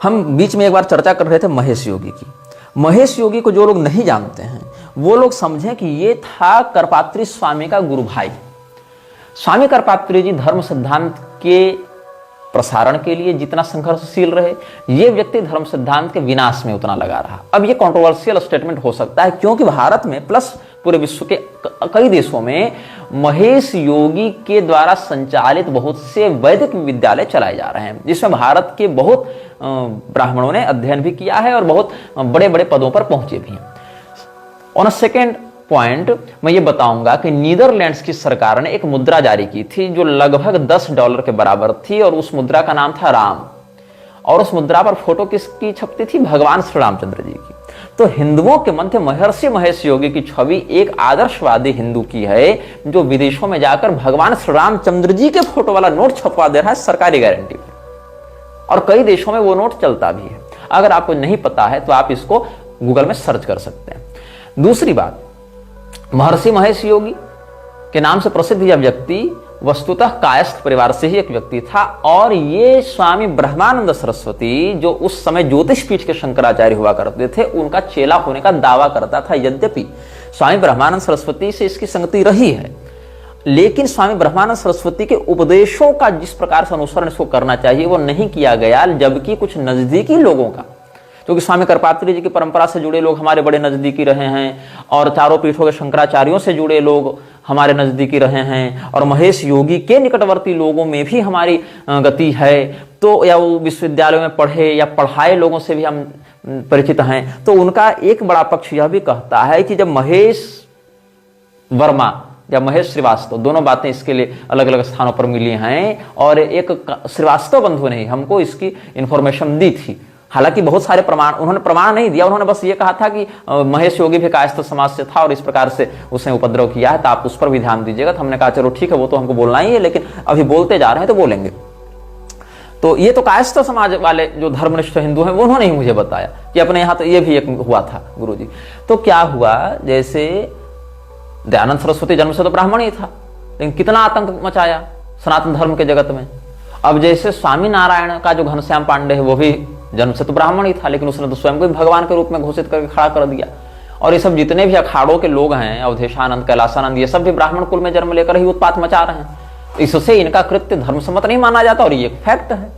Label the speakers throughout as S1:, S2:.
S1: हम बीच में एक बार चर्चा कर रहे थे महेश योगी की। महेश योगी को जो लोग नहीं जानते हैं वो लोग समझें कि ये था करपात्री स्वामी का गुरु भाई। स्वामी करपात्री जी धर्म सिद्धांत के प्रसारण के लिए जितना संघर्षशील रहे, ये व्यक्ति धर्म सिद्धांत के विनाश में उतना लगा रहा। अब ये कंट्रोवर्शियल स्टेटमेंट हो सकता है क्योंकि भारत में प्लस पूरे विश्व के कई देशों में महेश योगी के द्वारा संचालित बहुत से वैदिक विद्यालय चलाए जा रहे हैं, जिसमें भारत के बहुत ब्राह्मणों ने अध्ययन भी किया है और बहुत बड़े बड़े पदों पर पहुंचे भी हैं। ऑन सेकेंड पॉइंट मैं ये बताऊंगा कि नीदरलैंड्स की सरकार ने एक मुद्रा जारी की थी जो लगभग $10 के बराबर थी और उस मुद्रा का नाम था राम, और उस मुद्रा पर फोटो किसकी छपती थी? भगवान श्री रामचंद्र जी की। तो हिंदुओं के मध्य महर्षि महेश योगी की छवि एक आदर्शवादी हिंदू की है जो विदेशों में जाकर भगवान श्री रामचंद्र जी के फोटो वाला नोट छपवा दे रहा है सरकारी गारंटी पर, और कई देशों में वो नोट चलता भी है। अगर आपको नहीं पता है तो आप इसको गूगल में सर्च कर सकते हैं। दूसरी बात, महर्षि महेश योगी के नाम से प्रसिद्ध यह व्यक्ति वस्तुतः कायस्थ परिवार से ही एक व्यक्ति था, और ये स्वामी ब्रह्मानंद सरस्वती जो उस समय ज्योतिष पीठ के शंकराचार्य हुआ करते थे उनका चेला होने का दावा करता था। यद्यपि स्वामी ब्रह्मानंद सरस्वती से इसकी संगति रही है, लेकिन स्वामी ब्रह्मानंद सरस्वती के उपदेशों का जिस प्रकार से अनुसरण इसको करना चाहिए वो नहीं किया गया, जबकि कुछ नजदीकी लोगों का, क्योंकि स्वामी करपात्री जी की परंपरा से जुड़े लोग हमारे बड़े नजदीकी रहे हैं, और चारों पीठों के शंकराचार्यों से जुड़े लोग हमारे नजदीकी रहे हैं, और महेश योगी के निकटवर्ती लोगों में भी हमारी गति है। तो या वो विश्वविद्यालयों में पढ़े या पढ़ाए लोगों से भी हम परिचित हैं। तो उनका एक बड़ा पक्ष यह भी कहता है कि जब महेश वर्मा या महेश श्रीवास्तव, दोनों बातें इसके लिए अलग अलग स्थानों पर मिली हैं, और एक श्रीवास्तव बंधु ने हमको इसकी इंफॉर्मेशन दी थी। हालांकि बहुत सारे प्रमाण उन्होंने प्रमाण नहीं दिया, उन्होंने बस ये कहा था कि महेश योगी भी कायस्थ समाज से था और इस प्रकार से उसने उपद्रव किया है, तो आप उस पर भी ध्यान दीजिएगा। तो हमने कहा चलो ठीक है, वो तो हमको बोलना ही है, लेकिन अभी बोलते जा रहे हैं तो बोलेंगे। तो ये तो कायस्थ समाज वाले जो धर्मनिष्ठ हिंदू हैं उन्होंने ही मुझे बताया कि अपने यहाँ तो ये भी एक हुआ था गुरुजी। तो क्या हुआ, जैसे दयानंद सरस्वती जन्म से तो ब्राह्मण ही था, लेकिन कितना आतंक मचाया सनातन धर्म के जगत में। अब जैसे स्वामी नारायण का जो घनश्याम पांडे है वो भी जन्म से तो ब्राह्मण ही था, लेकिन उसने तो स्वयं को भगवान के रूप में घोषित करके खड़ा कर दिया। और ये सब जितने भी अखाड़ों के लोग हैं, अवधेशानंद, कैलासानंद, ये सब भी ब्राह्मण कुल में जन्म लेकर ही उत्पात मचा रहे हैं। इससे इनका कृत्य धर्मसम्मत नहीं माना जाता, और ये फैक्ट है।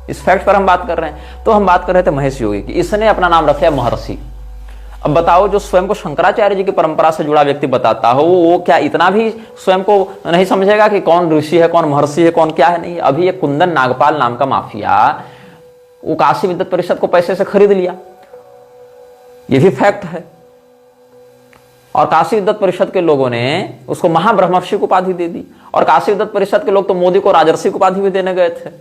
S1: इस फैक्ट पर हम बात कर रहे हैं। तो हम बात कर रहे थे महेश योगी की, इसने अपना नाम रखा है महर्षि। अब बताओ, जो स्वयं को शंकराचार्य जी की परंपरा से जुड़ा व्यक्ति बताता हो वो क्या इतना भी स्वयं को नहीं समझेगा कि कौन ऋषि है, कौन महर्षि है, कौन क्या है? नहीं। अभी एक कुंदन नागपाल नाम का माफिया वो काशी विद्वत परिषद को पैसे से खरीद लिया, ये भी फैक्ट है। और काशी विद्वत परिषद के लोगों ने उसको महाब्रह्मर्षि की उपाधि दे दी, और काशी विद्वत परिषद के लोग तो मोदी को राजर्षि की उपाधि भी देने गए थे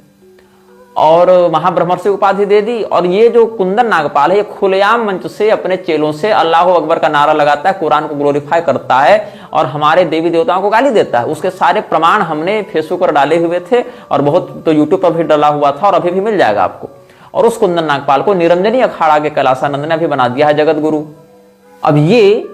S1: और महाब्रह्मर्षि उपाधि दे दी। और ये जो कुंदन नागपाल है ये खुलेआम मंच से अपने चेलों से अल्लाह अकबर का नारा लगाता है, कुरान को ग्लोरीफाई करता है और हमारे देवी देवताओं को गाली देता है। उसके सारे प्रमाण हमने फेसबुक पर डाले हुए थे और बहुत तो यूट्यूब पर भी डाला हुआ था, और अभी भी मिल जाएगा आपको। और उस कुंदन नागपाल को निरंजनी अखाड़ा के कैलासानंद ने अभी बना दिया है जगत गुरु। अब ये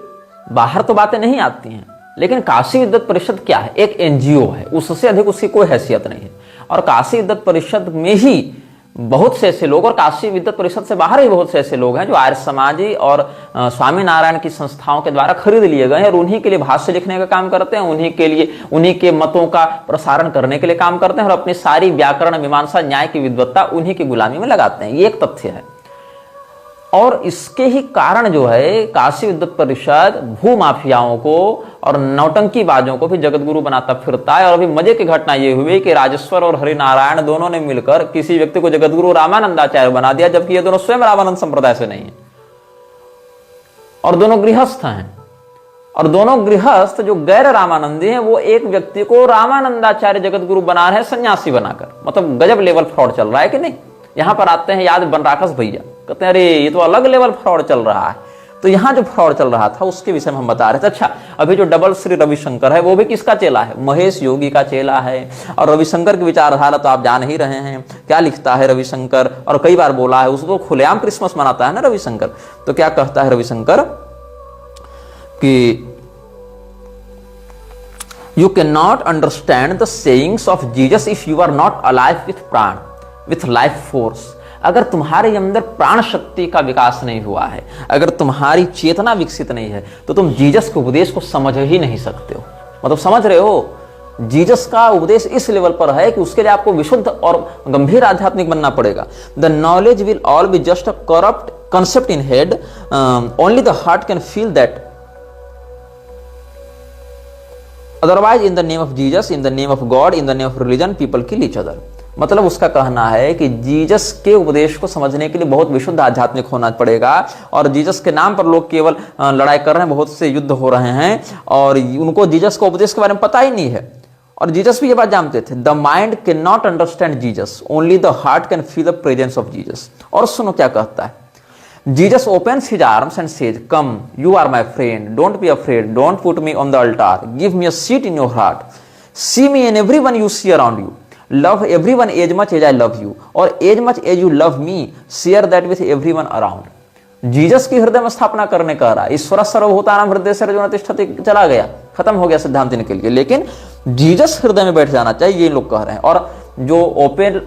S1: बाहर तो बातें नहीं आती हैं, लेकिन काशी विद्वत परिषद क्या है? एक एनजीओ है, उससे अधिक उसकी कोई हैसियत नहीं है। और काशी विद्वत परिषद में ही बहुत से ऐसे लोग, और काशी विद्वत परिषद से बाहर ही बहुत से ऐसे लोग हैं जो आर्य समाजी और स्वामी नारायण की संस्थाओं के द्वारा खरीद लिए गए हैं, और उन्हीं के लिए भाष्य लिखने का काम करते हैं, उन्हीं के लिए उन्हीं के मतों का प्रसारण करने के लिए काम करते हैं, और अपनी सारी व्याकरण, मीमांसा, न्याय की विद्वत्ता उन्हीं की गुलामी में लगाते हैं। ये एक तथ्य है। और इसके ही कारण जो है काशी विद्वत परिषद भू माफियाओं को और नौटंकीबाजों को भी जगत गुरु बनाता फिरता है। और अभी मजे की घटना ये हुई कि राजेश्वर और हरिनारायण दोनों ने मिलकर किसी व्यक्ति को जगत गुरु रामानंदाचार्य बना दिया, जबकि ये दोनों स्वयं रामानंद संप्रदाय से नहीं है, और दोनों गृहस्थ हैं। और दोनों गृहस्थ जो गैर रामानंदी हैं वो एक व्यक्ति को रामानंदाचार्य जगत गुरु बना रहे हैं सन्यासी बनाकर। मतलब गजब लेवल फ्रॉड चल रहा है कि नहीं? यहां पर आते हैं याद बनराकस भैया, कहते हैं अरे ये तो अलग लेवल फ्रॉड चल रहा है। तो यहां जो फ्रॉड चल रहा था उसके विषय में हम बता रहे थे। अच्छा, अभी जो डबल श्री रविशंकर है वो भी किसका चेला है? महेश योगी का चेला है। और रविशंकर की विचारधारा तो आप जान ही रहे हैं, क्या लिखता है रविशंकर, और कई बार बोला है, उसको खुलेआम क्रिसमस मनाता है ना रविशंकर। तो क्या कहता है रविशंकर कि you can not understand the sayings of Jesus if you are not alive with prana, with life force, अगर तुम्हारे अंदर प्राण शक्ति का विकास नहीं हुआ है, अगर तुम्हारी चेतना विकसित नहीं है, तो तुम जीसस के उपदेश को समझ ही नहीं सकते हो। मतलब समझ रहे हो, जीसस का उपदेश इस लेवल पर है कि उसके लिए आपको विशुद्ध और गंभीर आध्यात्मिक बनना पड़ेगा। The knowledge will all be just a corrupt concept in head. Only the heart can feel that. Otherwise, in the name of Jesus, in the name of God, in the name of religion, people kill each other. मतलब उसका कहना है कि Jesus के उपदेश को समझने के लिए बहुत विशुद्ध आध्यात्मिक होना पड़ेगा, और जीसस के नाम पर लोग केवल लड़ाई कर रहे हैं, बहुत से युद्ध हो रहे हैं, और उनको जीसस के उपदेश के बारे में पता ही नहीं है। और जीसस भी ये बात जानते थे, the mind can not understand Jesus, only the heart can feel the presence of Jesus. और सुनो क्या कहता है, Jesus opens his arms and says, "Come, you are my friend. Don't be afraid. Don't put me on the altar. Give me a seat in your heart. See me in everyone you see around you. Love everyone as much as I love you, or as much as you love me. Share that with everyone around." Jesus की हृदय में स्थापना करने कह रहा है। ईश्वर सर्वभूतानां हृदय सर्वजन तिष्ठति चला गया, खत्म हो गया सिद्धांत इनके लिए, लेकिन जीसस हृदय में बैठ जाना चाहिए, ये लोग कह रहे हैं। और जो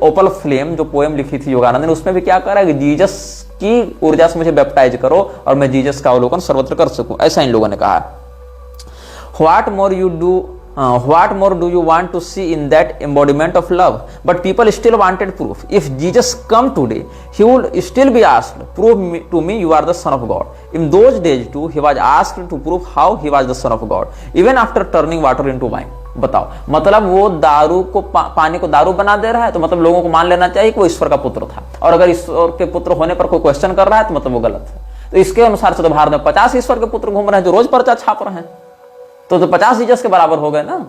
S1: ओपल फ्लेम जो पोएम लिखी थी योगानंद ने, उसमें भी क्या कह रहा है कि जीसस की ऊर्जा से मुझे बैप्टाइज करो और मैं जीसस का अवलोकन सर्वत्र कर सकूं, ऐसा इन लोगों ने कहा। What more do you want to see in that embodiment of love? But people still wanted proof. If Jesus come today, he would still be asked, "Prove to me you are the Son of God." In those days too, he was asked to prove how he was the Son of God, even after turning water into wine. बताओ, मतलब वो दारू को पानी को दारू बना दे रहा है, तो मतलब लोगों को मान लेना चाहिए कि वो ईश्वर का पुत्र था, और अगर ईश्वर के पुत्र होने पर कोई क्वेश्चन कर रहा है तो मतलब वो गलत है। तो इसके अनुसार से तो भारत में 50 ईश्वर के पुत्र घूम रहे हैं जो रोज पर्चा छाप रहे हैं, तो 50 जीसस के बराबर हो गए ना,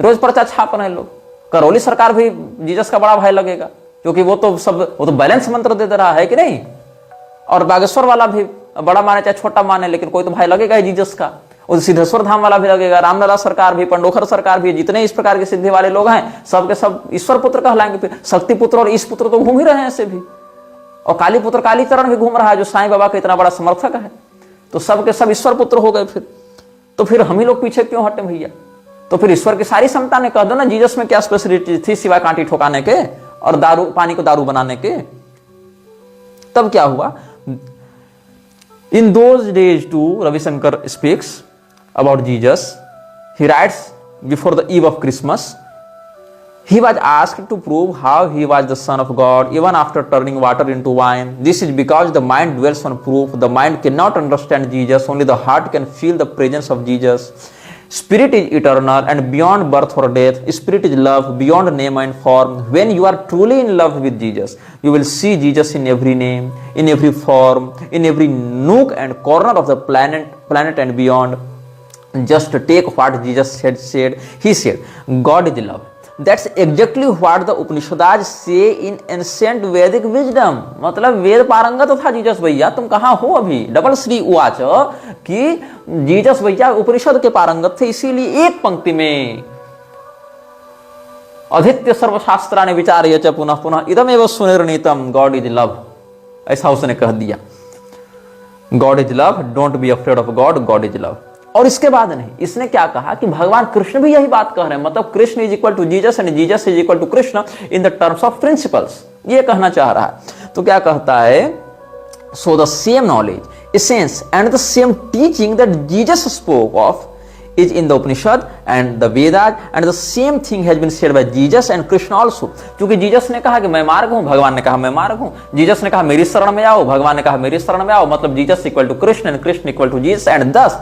S1: रोज पर्चा छाप रहे हैं लोग। करौली सरकार भी जीसस का बड़ा भाई लगेगा, क्योंकि वो तो बैलेंस मंत्र दे रहा है कि नहीं। और बागेश्वर वाला भी बड़ा माने चाहे छोटा माने, लेकिन कोई तो भाई लगेगा जीसस का। और सिद्धेश्वर धाम वाला भी लगेगा, रामलला सरकार भी, पंडोखर सरकार भी, जितने इस प्रकार के सिद्धि वाले लोग हैं सबके सब ईश्वर पुत्र कहलाएंगे। फिर शक्ति पुत्र और ईश पुत्र तो घूम ही रहे हैं ऐसे भी, और काली पुत्र कालीचरण भी घूम रहा है जो साईं बाबा का इतना बड़ा समर्थक है, तो सबके सब ईश्वर पुत्र हो गए। फिर हम ही लोग पीछे क्यों हटे भैया? तो फिर ईश्वर की सारी क्षमता ने कह दो ना, जीसस में क्या स्पेशलिटी थी सिवाय कांटी ठोकाने के और दारू पानी को दारू बनाने के? तब क्या हुआ? In those days too, Ravi Shankar speaks about Jesus. He writes before the eve of Christmas. He was asked to prove how he was the Son of God even after turning water into wine. This is because the mind dwells on proof. The mind cannot understand Jesus. Only the heart can feel the presence of Jesus. Spirit is eternal and beyond birth or death. Spirit is love beyond name and form. When you are truly in love with Jesus, you will see Jesus in every name, in every form, in every nook and corner of the planet and beyond. Just take what Jesus said. He said, God is love. That's exactly what the Upanishads say in ancient Vedic wisdom. मतलब वेद पारंगत था Jesus भैया, तुम कहाँ हो अभी? Double Shri उवाच कि जीसस भैया उपनिषद के पारंगत थे, इसीलिए एक पंक्ति में अधीत्य सर्वशास्त्राणि विचार्य च पुनः पुनः इदमेव सुनिर्णीतम गॉड इज लव, ऐसा उसने कह दिया। God is love, don't be afraid of God, God is love. और इसके बाद नहीं, इसने क्या कहा कि भगवान कृष्ण भी यही बात कह रहे हैं, मतलब Krishna is equal to Jesus and Jesus is equal to Krishna in the terms of principles, ये कहना चाह रहा है। तो क्या कहता है? So the same knowledge, essence and the same teaching that Jesus spoke of is in the Upanishad and the Vedas, and the same thing has been said by Jesus and Krishna also. क्योंकि Jesus ने कहा कि मैं मार्ग हूं, भगवान ने कहा मैं मार्ग हूं। जीसस ने कहा मेरी शरण में आओ, भगवान ने कहा मेरी शरण में आओ, मतलब Jesus equal to Krishna and Krishna equal to Jesus. And this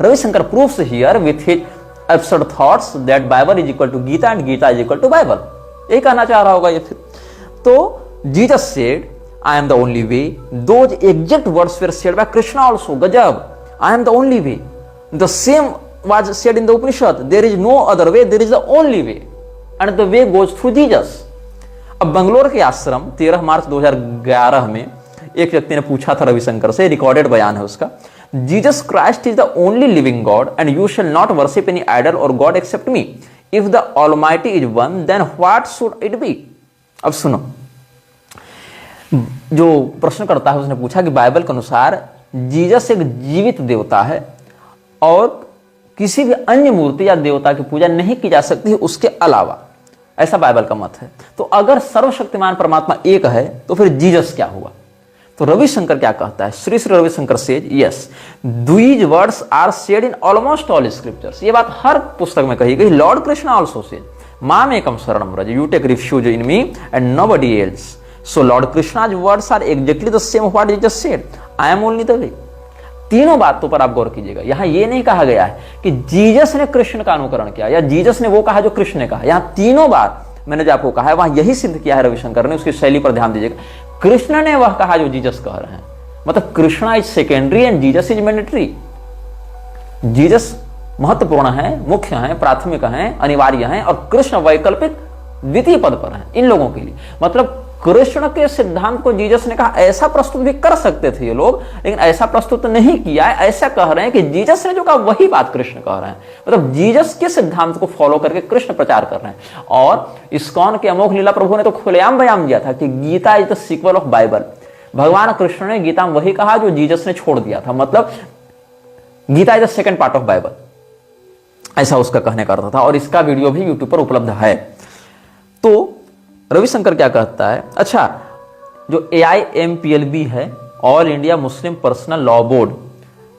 S1: Ravi Shankar proves here with his absurd thoughts that Bible is equal to Gita and Gita is equal to Bible. यही कहना चाह रहा होगा ये फिर। तो Jesus said, I am the only way. Those exact words were said by Krishna also. गजब, I am the only way. The same was said in the Upanishad. There is no other way. There is the only way, and the way goes through Jesus. अब बंगलोर के आश्रम 13 मार्च 2011 में एक व्यक्ति ने पूछा था रविशंकर से, रिकॉर्डेड बयान है उसका, Jesus Christ is the only living God and you shall not worship any idol or God except me. If the Almighty is one, then what should it be? अब सुनो, जो प्रश्न करता है उसने पूछा कि बाइबल के अनुसार जीसस एक जीवित देवता है और किसी भी अन्य मूर्ति या देवता की पूजा नहीं की जा सकती है उसके अलावा। ऐसा बाइबल का मत है। तो अगर सर्वशक्तिमान परमात्मा एक है तो फिर जीसस क्या हुआ? तो रविशंकर क्या कहता है? Shri Shri Ravishankar says yes, these words are said in almost all scriptures. ये बात हर पुस्तक में कही गई। लॉर्ड कृष्णा आल्सो सेज माम एकम शरणम व्रज, you take refuge in me and nobody else. So lord Krishna's words are exactly the same what Jesus said, I am only the way. तीनों बातों पर आप गौर कीजिएगा। यहां यह नहीं कहा गया है कि जीसस ने कृष्ण का अनुकरण किया या जीसस ने वो कहा जो कृष्ण ने कहा। यहां तीनों बार मैंने जो आपको कहा है वहां यही सिद्ध किया है रविशंकर ने। उसकी शैली पर ध्यान दीजिएगा। कृष्ण ने वह कहा जो जीसस कह रहे हैं, मतलब Krishna is secondary and Jesus is mandatory. Jesus महत्वपूर्ण है, मुख्य है, प्राथमिक है, अनिवार्य है, और कृष्ण वैकल्पिक द्वितीय पद पर है इन लोगों के लिए। मतलब कृष्ण के सिद्धांत को जीसस ने कहा, ऐसा प्रस्तुत भी कर सकते थे ये लोग, लेकिन ऐसा प्रस्तुत नहीं किया है। ऐसा कह रहे हैं कि जीसस ने जो कहा वही बात कृष्ण कह रहे हैं। मतलब जीसस के सिद्धांत को फॉलो करके कृष्ण प्रचार कर रहे हैं। और इस्कॉन के अमोघ लीला प्रभु ने तो खुलेआम बयान दिया था कि Gita is the sequel of Bible. भगवान कृष्ण ने गीता में वही कहा जो जीसस ने छोड़ दिया था। मतलब Gita is the second part of Bible, ऐसा उसका कहने का अर्थ था। और इसका वीडियो भी यूट्यूब पर उपलब्ध है। तो रविशंकर क्या कहता है? अच्छा, जो AIMPLB है, all India Muslim personal law board,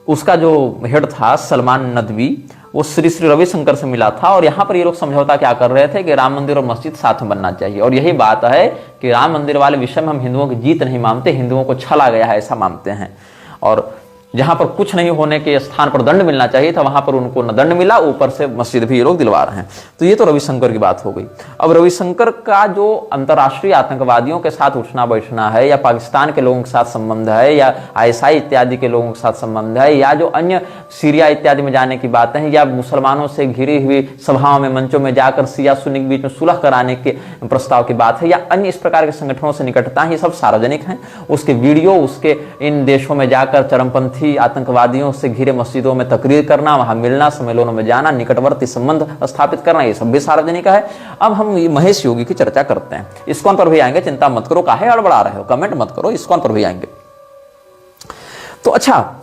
S1: उसका जो हेड था सलमान नदवी, वो श्री श्री रविशंकर से मिला था। और यहां पर ये लोग समझौता क्या कर रहे थे कि राम मंदिर और मस्जिद साथ में बनना चाहिए। और यही बात है कि राम मंदिर वाले विषय में हम हिंदुओं की जीत नहीं मानते, हिंदुओं को छला गया है ऐसा मानते हैं। और जहां पर कुछ नहीं होने के स्थान पर दंड मिलना चाहिए था, वहां पर उनको न दंड मिला, ऊपर से मस्जिद भी ये लोग दिलवा रहे हैं। तो ये तो रविशंकर की बात हो गई। अब रविशंकर का जो अंतर्राष्ट्रीय आतंकवादियों के साथ उठना बैठना है, या पाकिस्तान के लोगों के साथ संबंध है, या ISI इत्यादि के लोगों के साथ संबंध है, या जो अन्य सीरिया इत्यादि में जाने की बातें हैं, या मुसलमानों से घिरी हुई सभाओं में, मंचों में जाकर सिया सुन्नी के बीच में सुलह कराने के प्रस्ताव की बात है, या अन्य इस प्रकार के संगठनों से निकटता है, ये सब सार्वजनिक हैं। उसके वीडियो, उसके इन देशों में जाकर चरमपंथी आतंकवादियों से घिरे मस्जिदों में तकरीर करना, वहां मिलना, सम्मेलनों में जाना, निकटवर्ती संबंध स्थापित करना, ये सब भी सार्वजनिक है। अब हम महेश योगी की चर्चा करते हैं। इस्कॉन पर भी आएंगे, चिंता मत करो, काहे अड़बड़ा रहे हो, कमेंट मत करो, इस्कॉन पर भी आएंगे। तो अच्छा,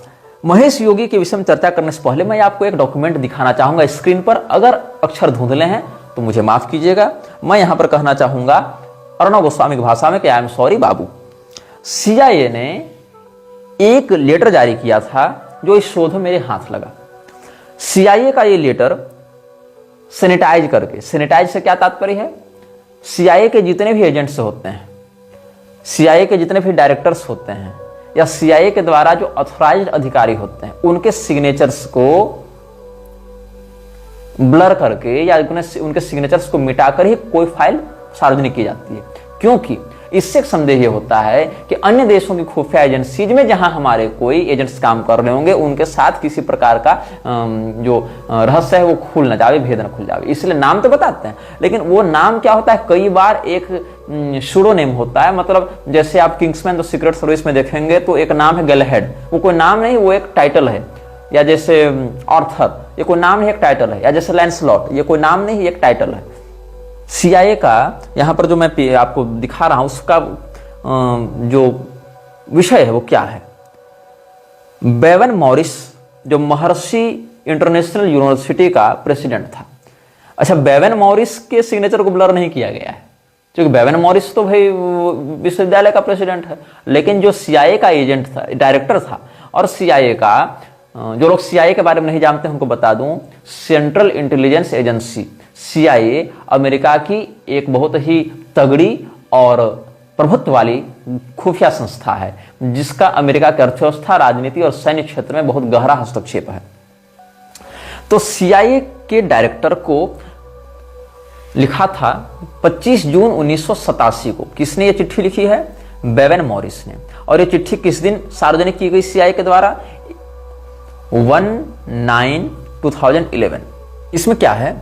S1: महेश योगी के विषय में चर्चा करने से पहले मैं आपको एक डॉक्यूमेंट दिखाना चाहूंगा स्क्रीन पर। अगर अक्षर धुंधले हैं तो मुझे माफ कीजिएगा। मैं यहां पर कहना चाहूंगा अर्णव गोस्वामी की भाषा में कि I am sorry Babu. CIA ने एक लेटर जारी किया था जो इस शोध में मेरे हाथ लगा। CIA का ये लेटर सैनिटाइज करके, सैनिटाइज से क्या तात्पर्य है? CIA के जितने भी एजेंट्स होते हैं, CIA के जितने भी डायरेक्टर्स होते हैं, या CIA के द्वारा जो ऑथराइज्ड अधिकारी होते हैं, उनके सिग्नेचर्स को ब्लर करके या उनके सिग्नेचर्स को मिटाकर ही कोई फाइल सार्वजनिक की जाती है। क्योंकि इससे एक संदेह यह होता है कि अन्य देशों की खुफिया एजेंसीज में जहां हमारे कोई एजेंट्स काम कर रहे होंगे, उनके साथ किसी प्रकार का जो रहस्य है वो खुल न जावे, भेद न खुल जावे, इसलिए नाम तो बताते हैं। लेकिन वो नाम क्या होता है? कई बार एक शूडो नेम होता है। मतलब जैसे आप किंग्समैन द सीक्रेट सर्विस में देखेंगे तो एक नाम है गैलहेड, वो कोई नाम नहीं, वो एक टाइटल है। या जैसे ऑर्थर, ये कोई नाम नहीं, एक टाइटल है। या जैसे लैंसलॉट, ये कोई नाम नहीं, एक टाइटल है। CIA का यहां पर जो मैं आपको दिखा रहा हूं, उसका जो विषय है वो क्या है? बेवन मॉरिस जो महर्षि इंटरनेशनल यूनिवर्सिटी का प्रेसिडेंट था। अच्छा, बेवन मॉरिस के सिग्नेचर को ब्लर नहीं किया गया है, क्योंकि बेवन मॉरिस तो भाई विश्वविद्यालय का प्रेसिडेंट है। लेकिन जो CIA का एजेंट था, डायरेक्टर था, और CIA का जो लोग CIA के बारे में नहीं जानते उनको बता दूं, central intelligence agency CIA America की एक बहुत ही तगड़ी और प्रभुत्व वाली खुफिया संस्था है, जिसका अमेरिका की अर्थव्यवस्था, राजनीति और सैन्य क्षेत्र में बहुत गहरा हस्तक्षेप है। तो CIA के डायरेक्टर को लिखा था 25 जून 1987 को। किसने ये चिट्ठी लिखी है? बेवन मॉरिस ने। और ये चिट्ठी किस दिन सार्वजनिक की गई CIA के द्वारा? 1/9/2011। इसमें क्या है?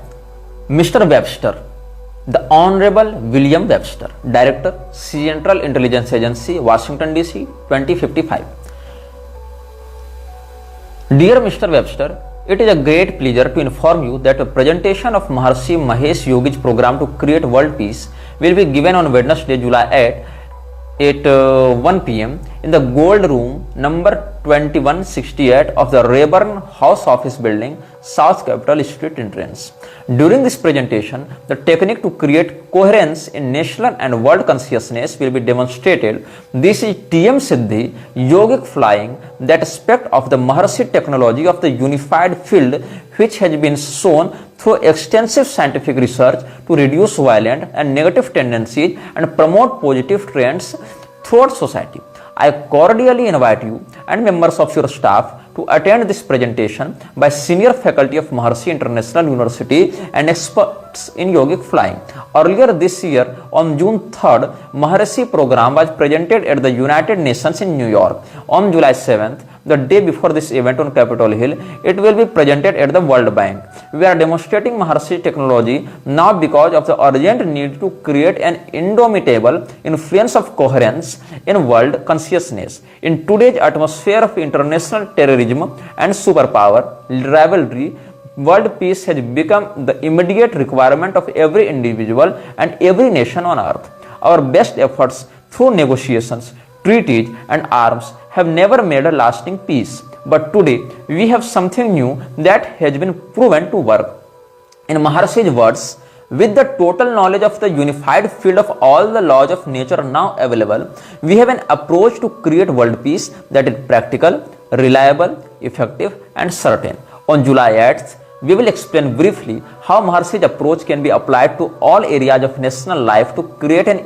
S1: Mister Webster, the honourable William Webster, director central intelligence agency, Washington DC, 2055। Dear mister Webster, it is a great pleasure to inform you that a presentation of Maharshi Mahesh Yogi's program to create world peace will be given on Wednesday, July 8 at 1 p.m. in the Gold Room number 2168 of the Rayburn House Office Building, South Capitol Street entrance. During this presentation, the technique to create coherence in national and world consciousness will be demonstrated. This is TM Siddhi, yogic flying, that aspect of the Maharshi technology of the unified field which has been shown through extensive scientific research to reduce violent and negative tendencies and promote positive trends throughout society. I cordially invite you and members of your staff to attend this presentation by senior faculty of Maharshi International University and experts in yogic flying. Earlier this year, on June 3rd, Maharshi program was presented at the United Nations in New York. On July 7th, the day before this event on Capitol Hill, it will be presented at the World Bank. We are demonstrating Maharshi technology now because of the urgent need to create an indomitable influence of coherence in world consciousness. In today's atmosphere of international terrorism and superpower rivalry, world peace has become the immediate requirement of every individual and every nation on earth. Our best efforts through negotiations, treaties and arms have never made a lasting peace. But today we have something new that has been proven to work. In Maharshi's words, with the total knowledge of the unified field of all the laws of nature now available, we have an approach to create world peace that is practical, reliable, effective and certain. On July 8th, we will explain briefly how Maharshi's approach can be applied to all areas of national life to create an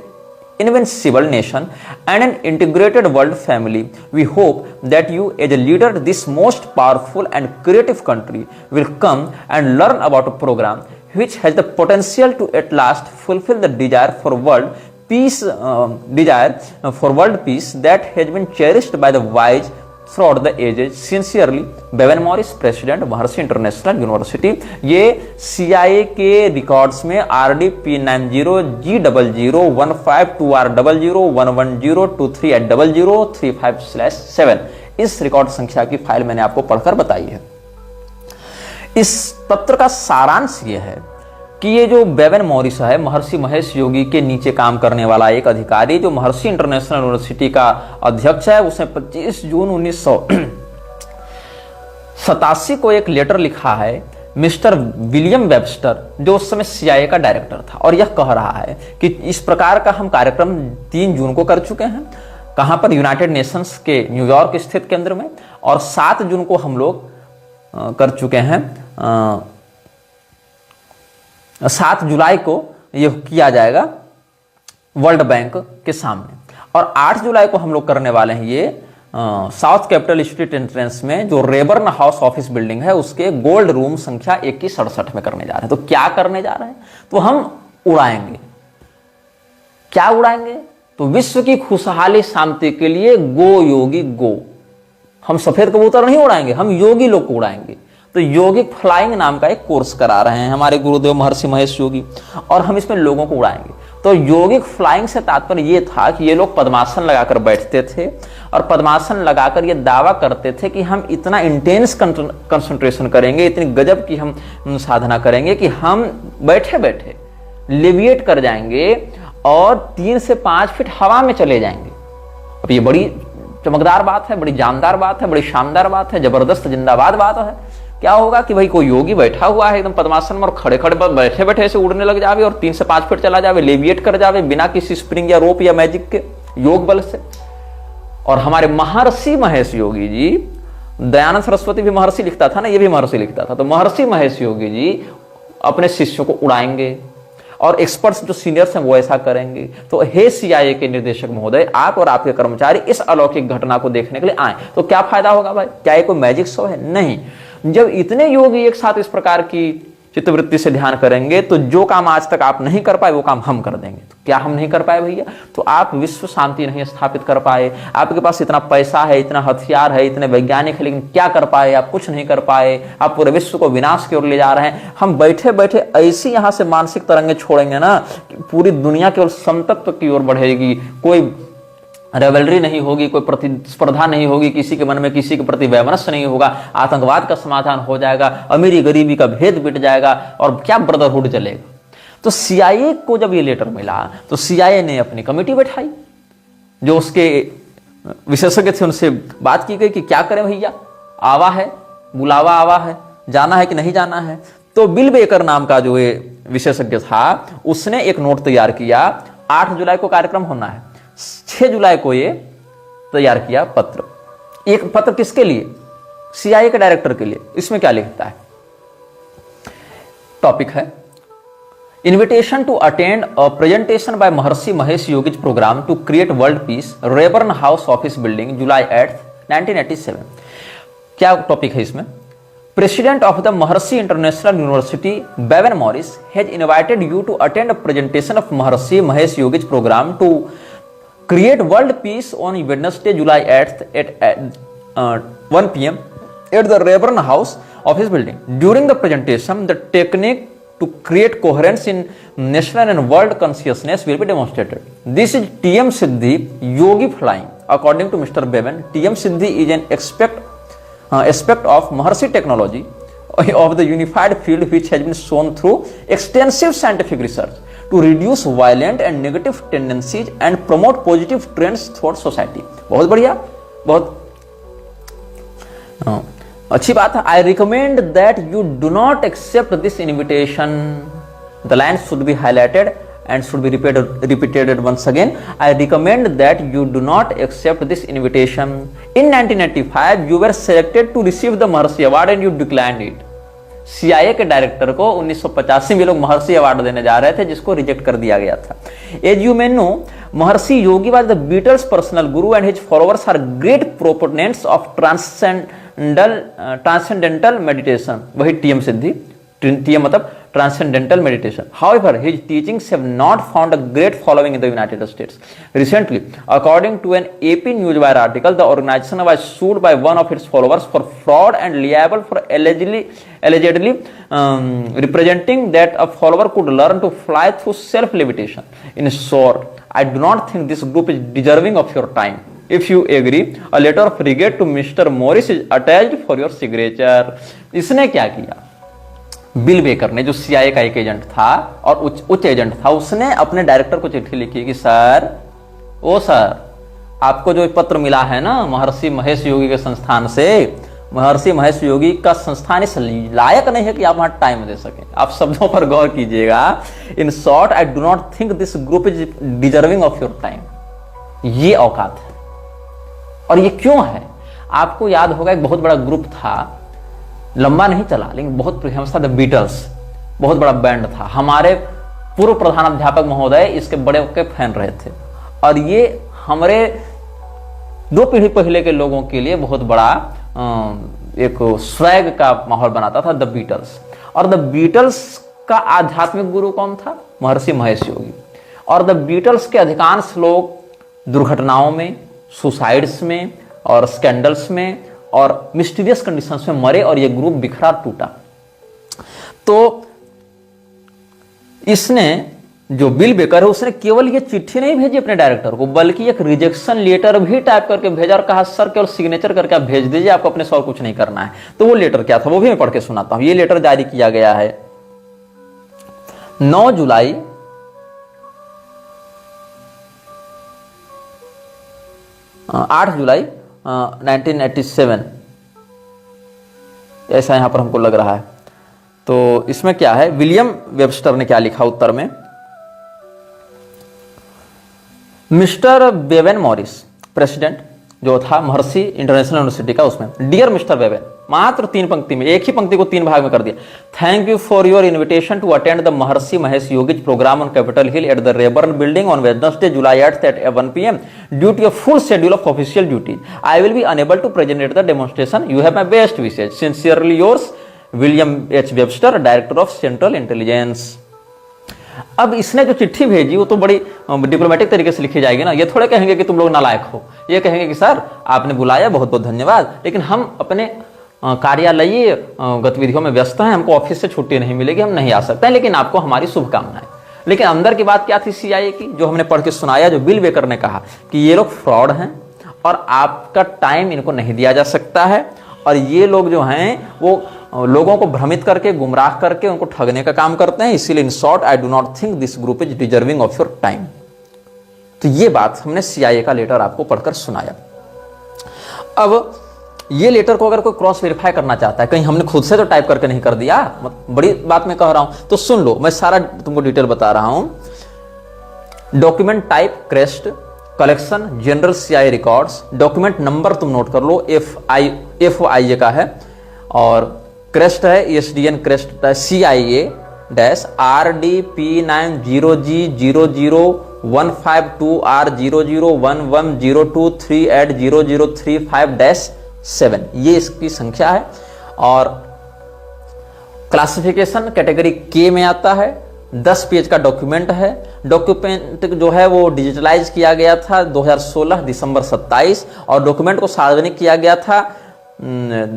S1: invincible nation and an integrated world family. We hope that you, as a leader of this most powerful and creative country, will come and learn about a program which has the potential to at last fulfill the desire for world peace that has been cherished by the wise throughout the ages. Sincerely, Bevan Morris, president Maharshi International university. ये CIA के records में RD P90G001521001102380035/7 इस record संख्या की file मैंने आपको पढ़कर बताई है। इस पत्र का सारांश ये है कि ये जो बेवन मॉरिस है, महर्षि महेश योगी के नीचे काम करने वाला एक अधिकारी जो महर्षि इंटरनेशनल यूनिवर्सिटी का अध्यक्ष है, उसने 25 जून 1987 को एक लेटर लिखा है मिस्टर विलियम वेबस्टर, जो उस समय CIA का डायरेक्टर था, और यह कह रहा है कि इस प्रकार का हम कार्यक्रम 3 जून को कर चुके हैं। कहां पर? यूनाइटेड नेशंस के न्यूयॉर्क स्थित केंद्र में, और 7 जून को हम लोग कर चुके हैं। 7 जुलाई को यह किया जाएगा वर्ल्ड बैंक के सामने, और 8 जुलाई को हम लोग करने वाले हैं ये साउथ कैपिटल स्ट्रीट एंट्रेंस में जो रेबर्न हाउस ऑफिस बिल्डिंग है उसके गोल्ड रूम संख्या 2167 में करने जा रहे हैं। तो क्या करने जा रहे हैं? तो हम उड़ाएंगे। क्या उड़ाएंगे? तो विश्व की खुशहाली शांति के लिए गो योगी गो। हम सफेद कबूतर नहीं उड़ाएंगे, हम योगी लोग को उड़ाएंगे। तो योगिक फ्लाइंग नाम का एक कोर्स करा रहे हैं हमारे गुरुदेव महर्षि महेश योगी, और हम इसमें लोगों को उड़ाएंगे। तो योगिक फ्लाइंग से तात्पर्य ये था कि ये लोग पद्मासन लगाकर बैठते थे, और पद्मासन लगाकर ये दावा करते थे कि हम इतना इंटेंस कंसंट्रेशन करेंगे, इतनी गजब की हम साधना करेंगे कि हम बैठे बैठे लेविएट कर जाएंगे और 3 से 5 फीट हवा में चले जाएंगे। अब ये बड़ी चमकदार बात है, बड़ी जानदार बात है, बड़ी शानदार बात है, जबरदस्त जिंदाबाद बात है। क्या होगा कि भाई कोई योगी बैठा हुआ है एकदम पद्मासन में, और खड़े खड़े बैठे बैठे ऐसे उड़ने लग जावे और 3 से 5 फीट चला जावे, लेविएट कर जावे बिना किसी स्प्रिंग या रोप या मैजिक के, योग बल से। और हमारे महर्षि महेश योगी जी, दयानंद सरस्वती भी महर्षि लिखता था ना, ये भी महर्षि लिखता था, तो महर्षि महेश योगी जी अपने शिष्यों को उड़ाएंगे, और एक्सपर्ट्स जो सीनियर्स हैं वो ऐसा करेंगे। तो हे CIA के निर्देशक महोदय, आप और आपके कर्मचारी इस अलौकिक घटना को देखने के लिए आए। तो क्या फायदा होगा भाई? क्या ये कोई मैजिक शो है? नहीं। जब इतने योगी एक साथ इस प्रकार की चित्तवृत्ति से ध्यान करेंगे तो जो काम आज तक आप नहीं कर पाए वो काम हम कर देंगे। तो क्या हम नहीं कर पाए भैया? तो आप विश्व शांति नहीं स्थापित कर पाए, आपके पास इतना पैसा है, इतना हथियार है, इतने वैज्ञानिक है, लेकिन क्या कर पाए? आप कुछ नहीं कर पाए, आप पूरे विश्व को विनाश की ओर ले जा रहे हैं। हम बैठे बैठे ऐसी यहां से मानसिक तरंगे छोड़ेंगे ना, पूरी दुनिया केवल समतत्व की ओर बढ़ेगी, कोई रेवलरी नहीं होगी, कोई प्रतिस्पर्धा नहीं होगी, किसी के मन में किसी के प्रति वैमनस्य नहीं होगा, आतंकवाद का समाधान हो जाएगा, अमीरी गरीबी का भेद मिट जाएगा, और क्या ब्रदरहुड चलेगा। तो CIA को जब ये लेटर मिला तो CIA ने अपनी कमेटी बैठाई, जो उसके विशेषज्ञ थे उनसे बात की गई कि क्या करें भैया, आवा है, बुलावा आवा है, जाना है कि नहीं जाना है। तो बिल बेकर नाम का जो ये विशेषज्ञ था उसने एक नोट तैयार किया। 8 जुलाई को कार्यक्रम होना है, 6 जुलाई को ये तैयार किया पत्र। एक पत्र किसके लिए? CIA के डायरेक्टर के लिए। इसमें क्या लिखता है? टॉपिक है invitation to attend a presentation by Maharishi Mahesh Yogi's programme to create world peace, Rayburn House Office Building, July 8, 1987। क्या टॉपिक है इसमें? President of the Maharishi International University Bevan Morris has invited you to attend a presentation of Maharishi Mahesh Yogi's programme to create world peace on Wednesday, July 8th at 1 p.m. at the Rayburn House Office Building. During the presentation, the technique to create coherence in national and world consciousness will be demonstrated. This is TM Siddhi Yogi Flying. According to Mr. Bevan, TM Siddhi is an aspect of Maharshi technology of the unified field which has been shown through extensive scientific research to reduce violent and negative tendencies and promote positive trends throughout society. बहुत बढ़िया, बहुत अच्छी बात है। I recommend that you do not accept this invitation. The lines should be highlighted and should be repeated once again. I recommend that you do not accept this invitation. In 1995, you were selected to receive the Maharshi Award and you declined it. CIA के director को 1985 में लोग महर्षि award देने जा रहे थे, जिसको reject कर दिया गया था। As you may know, Maharishi Yogi was the Beatles personal guru and his followers are great proponents of transcendental meditation. वही टीएम सिद्धि, टीएम मतलब transcendental meditation. However, his teachings have not found a great following in the United States. Recently, according to an AP Newswire article, the organization was sued by one of its followers for fraud and liable for allegedly representing that a follower could learn to fly through self-levitation. In short, I do not think this group is deserving of your time. If you agree, a letter of regret to Mr. Morris is attached for your signature. इसने क्या किया? Bill baker ने, जो CIA का एक agent था और उच्च एजेंट था, उसने अपने डायरेक्टर को चिट्ठी लिखी कि सर, आपको जो पत्र मिला है ना महर्षि महेश योगी के संस्थान से, महर्षि महेश योगी का संस्थान इस लायक नहीं है कि आप वहां टाइम दे सकें। आप शब्दों पर गौर कीजिएगा। In short, I do not think this group is deserving of your time. ये औकात है। और ये क्यों है? आपको याद होगा एक बहुत बड़ा ग्रुप था, लंबा नहीं चला लेकिन बहुत फेमस था, द बीटल्स। बहुत बड़ा बैंड था। हमारे पूर्व प्रधानाध्यापक महोदय इसके बड़े के फैन रहे थे और ये हमारे 2 पीढ़ी पहले के लोगों के लिए बहुत बड़ा एक स्वैग का माहौल बनाता था, द बीटल्स। और द बीटल्स का आध्यात्मिक गुरु कौन था? महर्षि महेश योगी। और द बीटल्स के अधिकांश लोग दुर्घटनाओं में, सुसाइड्स में और स्कैंडल्स में और मिस्टीरियस कंडीशंस में मरे और ये ग्रुप बिखरा टूटा। तो इसने, जो बिल बेकर है, उसने केवल ये चिट्ठी नहीं भेजी अपने डायरेक्टर को, बल्कि एक रिजेक्शन लेटर भी टाइप करके भेजा और कहा सर केवल सिग्नेचर करके आप भेज दीजिए, आपको अपने सौ कुछ नहीं करना है। तो वो लेटर क्या था वो भी मैं पढ़ के सुनाता हूं। ये लेटर जारी किया गया है 9 जुलाई 8 जुलाई 1987, ऐसा यहां पर हमको लग रहा है। तो इसमें क्या है, विलियम वेबस्टर ने क्या लिखा उत्तर में? मिस्टर बेवन मॉरिस, प्रेसिडेंट जो था महर्षि इंटरनेशनल यूनिवर्सिटी का, उसमें डियर मिस्टर बेवन, मात्र 3 पंक्ति में, एक ही पंक्ति को 3 भाग में कर दिया। Thank you for your invitation to attend the Maharishi Mahesh Yogi's programme on Capitol Hill at the Rayburn Building on Wednesday July 8 at 1 PM due to a full schedule of official duties I will be unable to present the demonstration. You have my best wishes. Sincerely yours William H Webster, director of Central Intelligence. अब इसने जो चिट्ठी भेजी वो तो बड़ी diplomatic तरीके से लिखी जाएगी ना। ये थोड़े कहेंगे कि तुम लोग नालायक हो, ये कहेंगे कि सर आपने बुलाया, बहुत बहुत धन्यवाद, लेकिन हम अपने कार्यालयीय गतिविधियों में व्यस्त हैं, हमको ऑफिस से छुट्टी नहीं मिलेगी, हम नहीं आ सकते हैं, लेकिन आपको हमारी शुभकामनाएं। लेकिन अंदर की बात क्या थी CIA की, जो हमने पढ़ के सुनाया, जो बिल बेकर ने कहा कि ये लोग फ्रॉड हैं और आपका टाइम इनको नहीं दिया जा सकता है, और ये लोग जो हैं वो लोगों को भ्रमित करके, गुमराह करके उनको ठगने का काम करते हैं। इसीलिए in short, I do not think this group is deserving of your time. तो ये बात हमने CIA का लेटर आपको पढ़कर सुनाया। अब ये लेटर को अगर कोई क्रॉस वेरीफाई करना चाहता है, कहीं हमने खुद से तो टाइप करके नहीं कर दिया, बड़ी बात मैं कह रहा हूं, तो सुन लो, मैं सारा तुमको डिटेल बता रहा हूं। Document type crest, collection general CIA records, document number तुम नोट कर लो, FOIA का है, और क्रेस्ट है ESDN क्रेस्ट CIA -RDP900G00152R0011023@0035-7 ये इसकी संख्या है। और क्लासिफिकेशन कैटेगरी K में आता है। 10 पेज का डॉक्यूमेंट है। डॉक्यूमेंट जो है वो डिजिटलाइज किया गया था 2016 दिसंबर 27 और डॉक्यूमेंट को सार्वजनिक किया गया था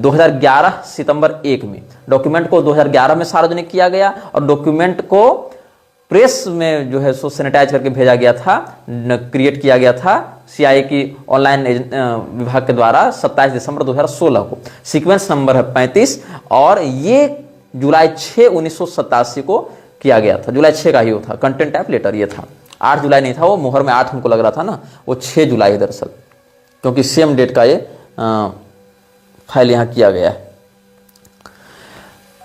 S1: 2011 सितंबर 1 में। डॉक्यूमेंट को 2011 में सार्वजनिक किया गया और डॉक्यूमेंट को प्रेस में जो है सो सैनिटाइज करके भेजा गया था, क्रिएट किया गया था CIA की ऑनलाइन विभाग के द्वारा 27 दिसंबर 2016 को। सीक्वेंस नंबर है 35 और ये जुलाई 6 1987 को किया गया था। जुलाई 6 का ही वो था। कंटेंट टाइप लेटर ये था। 8 जुलाई नहीं था, वो मोहर में 8 हमको लग रहा था ना, वो 6 जुलाई दरअसल, क्योंकि सेम डेट का ये फाइल यहां किया गया है।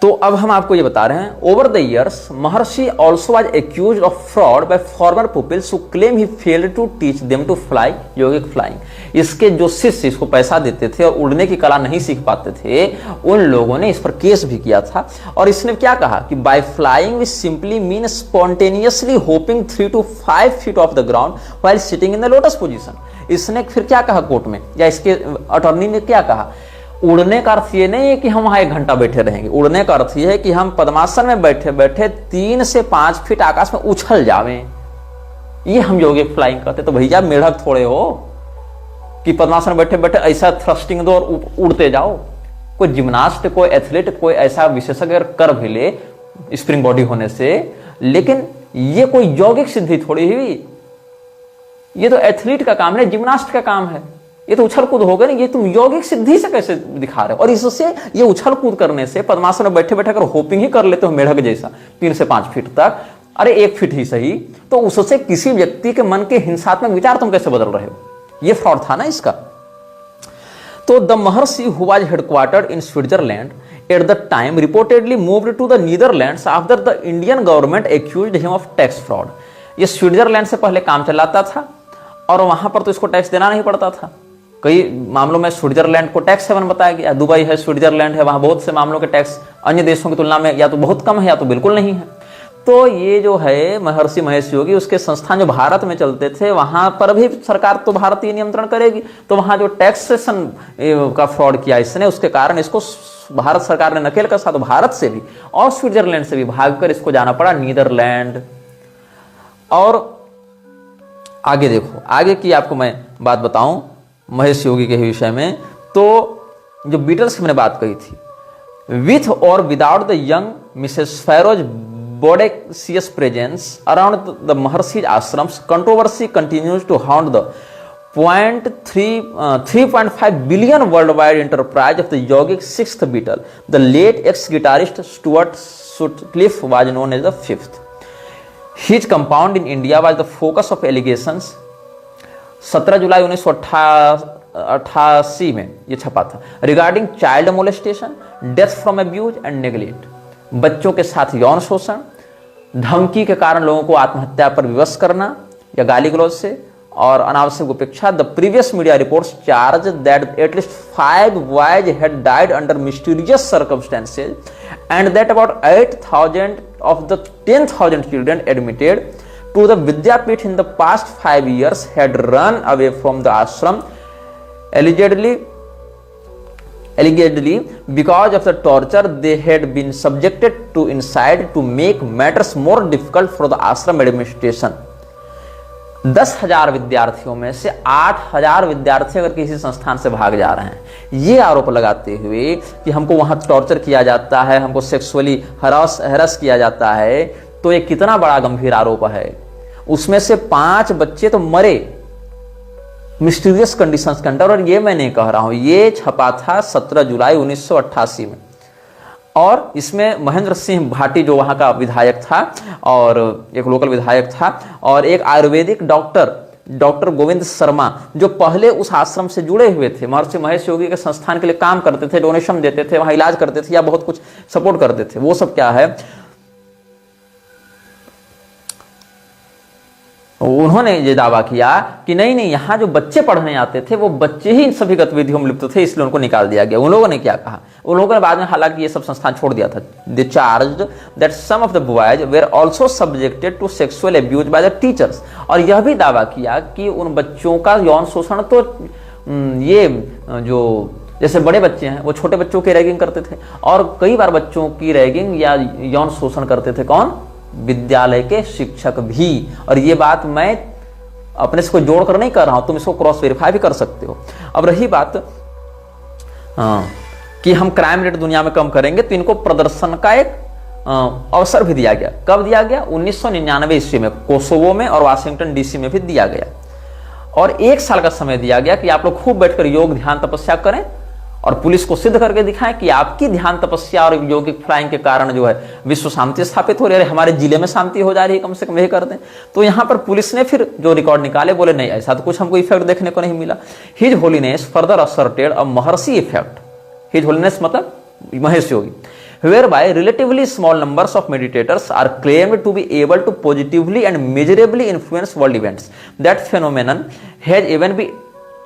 S1: तो अब हम आपको ये बता रहे हैं, over the years Maharishi also was accused of fraud by former pupils who claim he failed to teach them to fly yogic flying. इसके जो शिष्य इसको पैसा देते थे और उड़ने की कला नहीं सीख पाते थे, उन लोगों ने इस पर केस भी किया था। और इसने क्या कहा कि by flying we simply mean spontaneously hopping 3 to 5 feet off the ground while sitting in the lotus position. इसने फिर क्या कहा कोर्ट में, या इसके अटॉर्नी ने क्या कहा, उड़ने का अर्थ ये नहीं है कि हम वहां 1 घंटा बैठे रहेंगे। उड़ने का अर्थ ये है कि हम पद्मासन में बैठे बैठे 3 से 5 फीट आकाश में उछल जावें, ये हम योगिक फ्लाइंग करते। तो भैया मेढक थोड़े हो कि पद्मासन में बैठे बैठे ऐसा थ्रस्टिंग दो और उड़ते जाओ। कोई जिम्नास्ट, कोई एथलीट, कोई ऐसा विशेषज्ञ कर भी ले स्प्रिंग बॉडी होने से, लेकिन ये कोई यौगिक सिद्धि थोड़ी हुई। ये तो एथलीट का काम है, जिम्नास्ट का काम है। ये तो उछल कूद हो गया ना, ये तुम यौगिक सिद्धि से कैसे दिखा रहे हो। और इससे ये उछल कूद करने से पद्मासन में बैठे बैठे अगर होपिंग ही कर लेते हो मेढक जैसा 3 से 5 फीट तक, अरे 1 फीट ही सही, तो उससे किसी व्यक्ति के मन के हिंसात्मक विचार तुम कैसे बदल रहे हो। ये फ्रॉड था ना इसका। तो the Maharishi who was headquartered in Switzerland at the time reportedly moved to the Netherlands after the Indian government accused him of tax fraud. ये स्विट्जरलैंड से पहले काम चलाता था और वहां पर तो इसको टैक्स देना नहीं पड़ता था। कई मामलों में स्विट्जरलैंड को टैक्स हेवन बताया गया। दुबई है, स्विट्जरलैंड है, वहां बहुत से मामलों के टैक्स अन्य देशों की तुलना में या तो बहुत कम है या तो बिल्कुल नहीं है। तो ये जो है महर्षि महेश योगी, उसके संस्थान जो भारत में चलते थे, वहां पर भी सरकार तो भारतीय नियंत्रण करेगी। तो वहां जो टैक्सेशन का फ्रॉड किया इसने, उसके कारण इसको भारत सरकार ने नकेल कसा। तो भारत से भी और स्विट्जरलैंड से भी भागकर इसको जाना पड़ा नीदरलैंड। और आगे देखो, आगे की आपको मैं बात बताऊं महेश योगी के विषय में। तो जो बीटल्स की मैंने बात कही थी, विथ और without the young Mrs Feroze bodacious presence around the Maharishi ashrams, controversy continues to hound the 3.5 billion worldwide enterprise of the yogic 6th Beatle. The late ex-guitarist Stuart Sutcliffe was known as the 5th. His compound in India was the focus of allegations. 17 जुलाई 1988 में ये छपा था, regarding child molestation, death from abuse and neglect. बच्चों के साथ यौन शोषण, धमकी के कारण लोगों को आत्महत्या पर विवश करना या गाली गलौज से, और अनावश्यक उपेक्षा। The previous media reports charge that at least 5 boys had died under mysterious circumstances and that about 8,000 of the 10,000 children admitted to the Vidyapith in the past 5 years had run away from the ashram, allegedly because of the torture they had been subjected to inside, to make matters more difficult for the ashram administration. 10,000 विद्यार्थियों में से 8,000 विद्यार्थी अगर किसी संस्थान से भाग जा रहे हैं, ये आरोप लगाते हुए कि हमको वहां टॉर्चर किया जाता है, हमको सेक्सुअली हरास किया जाता है, तो ये कितना बड़ा गंभीर आरोप है। उसमें से 5 बच्चे तो मरे मिस्टीरियस कंडीशंस के अंडर। और ये मैं नहीं कह रहा हूं, ये छपा था 17 जुलाई 1988 में। और इसमें महेंद्र सिंह भाटी जो वहां का विधायक था और एक लोकल विधायक था, और एक आयुर्वेदिक डॉक्टर डॉक्टर गोविंद शर्मा, जो पहले उस आश्रम से जुड़े हुए थे, महर्षि महेश योगी के संस्थान के लिए काम करते थे, डोनेशन देते थे, वहां इलाज करते थे या बहुत कुछ सपोर्ट करते थे, वो सब क्या है, उन्होंने ये दावा किया कि नहीं नहीं, यहाँ जो बच्चे पढ़ने आते थे वो बच्चे ही इन सभी गतिविधियों में लिप्त थे, इसलिए उनको निकाल दिया गया। उन लोगों ने क्या कहा, उन लोगों ने बाद में हालांकि ये सब संस्थान छोड़ दिया था। They charged that some of the boys were also subjected to sexual abuse by the teachers, और यह भी दावा किया कि उन बच्चों का यौन शोषण तो ये जो जैसे बड़े बच्चे हैं वो छोटे बच्चों की रैगिंग करते थे, और कई बार बच्चों की रैगिंग या यौन शोषण करते थे कौन, विद्यालय के शिक्षक भी। और ये बात मैं अपने से कोई जोड़कर नहीं कर रहा हूं, तुम इसको क्रॉस वेरीफाई भी कर सकते हो। अब रही बात कि हम क्राइम रेट दुनिया में कम करेंगे, तो इनको प्रदर्शन का एक अवसर भी दिया गया। कब दिया गया, 1999 ईस्वी में कोसोवो में और वाशिंगटन डीसी में भी दिया गया, और 1 साल का समय दिया गया कि आप लोग खूब बैठकर योग ध्यान तपस्या करें और पुलिस को सिद्ध करके दिखाएं कि आपकी ध्यान तपस्या और योगिक फ्लाइंग के कारण जो है विश्व शांति स्थापित हो रही है, हमारे जिले में शांति हो जा रही है, कम से कम यही कर दें। तो यहाँ पर पुलिस ने फिर जो रिकॉर्ड निकाले, बोले नहीं ऐसा तो कुछ हमको इफेक्ट देखने को नहीं मिला। हिज होलीनेस फर्दर असर्टेड अ महर्षि इफेक्ट, हिज होलीनेस मतलब Mahesh Yogi, whereby relatively small numbers of meditators are claimed to be able to positively and measurably influence world events. That phenomenon has even been